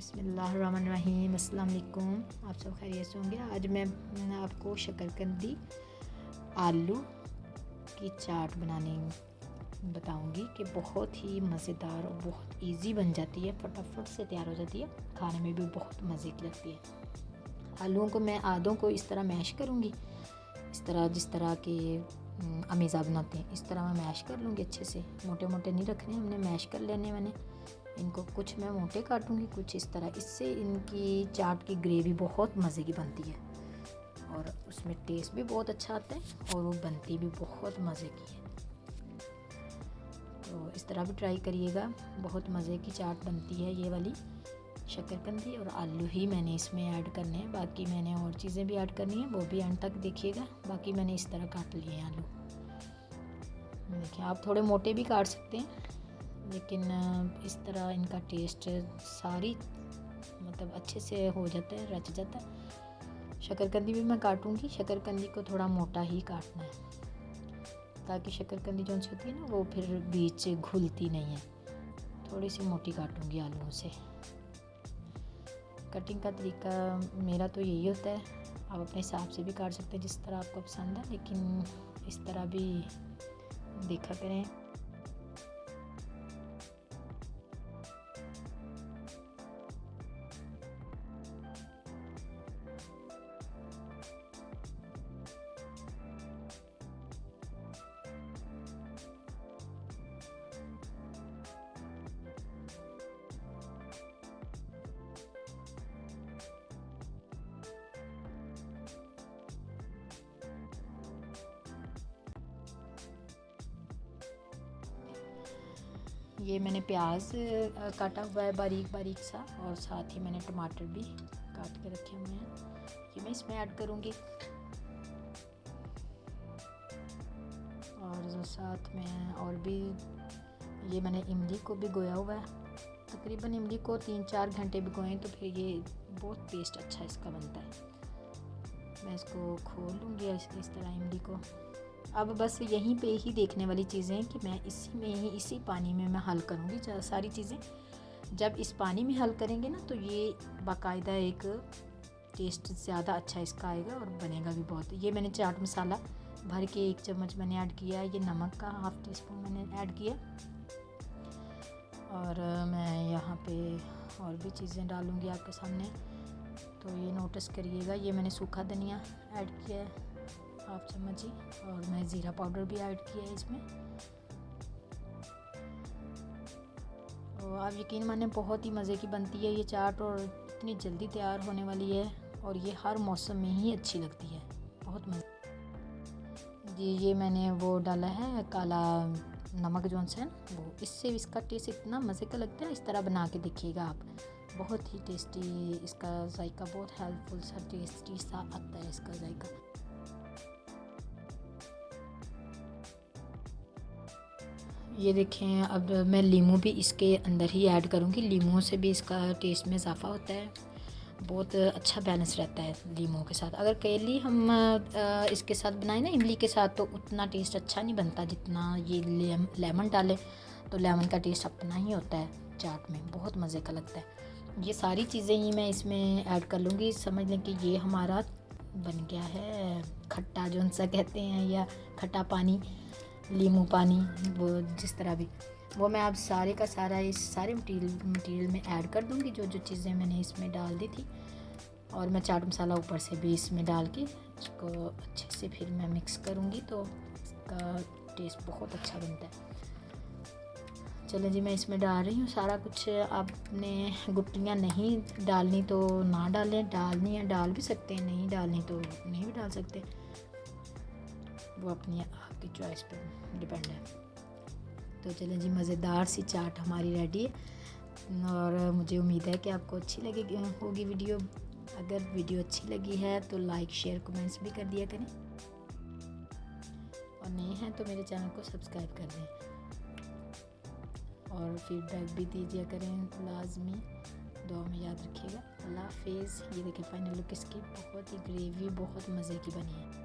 बिस्मिल्लाहिर्रहमानिर्रहीम। अस्सलाम वालेकुम। आप सब खैरियत से होंगे। आज मैं आपको शकरकंदी आलू की चाट बनाने बताऊंगी कि बहुत ही मज़ेदार और बहुत इजी बन जाती है, फटाफट से तैयार हो जाती है, खाने में भी बहुत मज़े की लगती है। आलूओं को मैं आधों को इस तरह मैश करूंगी, इस तरह जिस तरह के अमीज़ा बनाते हैं इस तरह मैं मैश कर लूँगी अच्छे से। मोटे मोटे नहीं रखने, हमने मैश कर लेने। मैंने इनको कुछ मैं मोटे काटूंगी, कुछ इस तरह। इससे इनकी चाट की ग्रेवी बहुत मज़े की बनती है और उसमें टेस्ट भी बहुत अच्छा आता है और वो बनती भी बहुत मज़े की है। तो इस तरह भी ट्राई करिएगा, बहुत मज़े की चाट बनती है ये वाली। शकरकंदी और आलू ही मैंने इसमें ऐड करने हैं, बाकी मैंने और चीज़ें भी ऐड करनी है, वो भी एंड तक देखिएगा। बाकी मैंने इस तरह काट लिए हैं आलू। देखिए, आप थोड़े मोटे भी काट सकते हैं, लेकिन इस तरह इनका टेस्ट सारी मतलब अच्छे से हो जाता है, रच जाता है। शकरकंदी भी मैं काटूंगी, शकरकंदी को थोड़ा मोटा ही काटना है ताकि शकरकंदी जो सी होती है ना वो फिर बीच घुलती नहीं है। थोड़ी सी मोटी काटूंगी आलूओं से। कटिंग का तरीका मेरा तो यही होता है, आप अपने हिसाब से भी काट सकते हैं जिस तरह आपको पसंद है, लेकिन इस तरह भी देखा करें। ये मैंने प्याज काटा हुआ है बारीक बारीक सा, और साथ ही मैंने टमाटर भी काट के रखे हुए हैं, ये मैं इसमें ऐड करूँगी। और साथ में और भी ये मैंने इमली को भी भिगोया हुआ है, तकरीबन इमली को 3-4 घंटे भिगोएं तो फिर ये बहुत टेस्ट अच्छा इसका बनता है। मैं इसको खोल लूँगी इस तरह इमली को। अब बस यहीं पे ही देखने वाली चीज़ें हैं कि मैं इसी में ही इसी पानी में मैं हल करूँगी सारी चीज़ें। जब इस पानी में हल करेंगे ना तो ये बाकायदा एक टेस्ट ज़्यादा अच्छा इसका आएगा और बनेगा भी बहुत। ये मैंने चाट मसाला भर के 1 चम्मच मैंने ऐड किया, ये नमक का ½ टीस्पून मैंने ऐड किया, और मैं यहाँ पे और भी चीज़ें डालूँगी आपके सामने, तो ये नोटिस करिएगा। ये मैंने सूखा धनिया ऐड किया है ½ चम्मच ही, और मैं ज़ीरा पाउडर भी ऐड किया है इसमें। तो आप यकीन माने बहुत ही मज़े की बनती है ये चाट, और इतनी जल्दी तैयार होने वाली है, और ये हर मौसम में ही अच्छी लगती है, बहुत मज़े जी। ये मैंने वो डाला है काला नमक जो है वो, इससे इसका टेस्ट इतना मज़े का लगता है। इस तरह बना के देखिएगा आप, बहुत ही टेस्टी इसका जायका, बहुत हेल्पफुल सा टेस्टी सा आता है इसका जायका। ये देखें, अब मैं लीमू भी इसके अंदर ही ऐड करूँगी। लीमू से भी इसका टेस्ट में इजाफ़ा होता है, बहुत अच्छा बैलेंस रहता है लीमू के साथ। अगर केली हम इसके साथ बनाएं ना इमली के साथ, तो उतना टेस्ट अच्छा नहीं बनता जितना ये लेमन डालें, तो लेमन का टेस्ट अपना ही होता है चाट में, बहुत मज़े का लगता है। ये सारी चीज़ें ही मैं इसमें ऐड कर लूँगी। समझ लें कि ये हमारा बन गया है खट्टा जो सा कहते हैं, या खट्टा पानी, नींबू पानी, वो जिस तरह भी, वो मैं अब सारे का सारा इस सारे मटीरियल में ऐड कर दूँगी, जो जो चीज़ें मैंने इसमें डाल दी थी। और मैं चाट मसाला ऊपर से भी इसमें डाल के इसको अच्छे से फिर मैं मिक्स करूँगी, तो इसका टेस्ट बहुत अच्छा बनता है। चलें जी, मैं इसमें डाल रही हूँ सारा कुछ। आपने गुटलियाँ नहीं डालनी तो ना डालें, डालनी है डाल भी सकते हैं, नहीं डालनी तो नहीं भी डाल सकते, वो अपनी आपकी चॉइस पर डिपेंड है। तो चलें जी, मज़ेदार सी चाट हमारी रेडी है, और मुझे उम्मीद है कि आपको अच्छी लगेगी होगी वीडियो। अगर वीडियो अच्छी लगी है तो लाइक शेयर कमेंट्स भी कर दिया करें, और नए हैं तो मेरे चैनल को सब्सक्राइब कर दें, और फीडबैक भी दीजिए करें लाजमी। दुआ में याद रखिएगा। अल्लाह हाफिज़। ये देखिए फाइनल लुक इसकी, बहुत ही ग्रेवी बहुत मज़े की बनी है।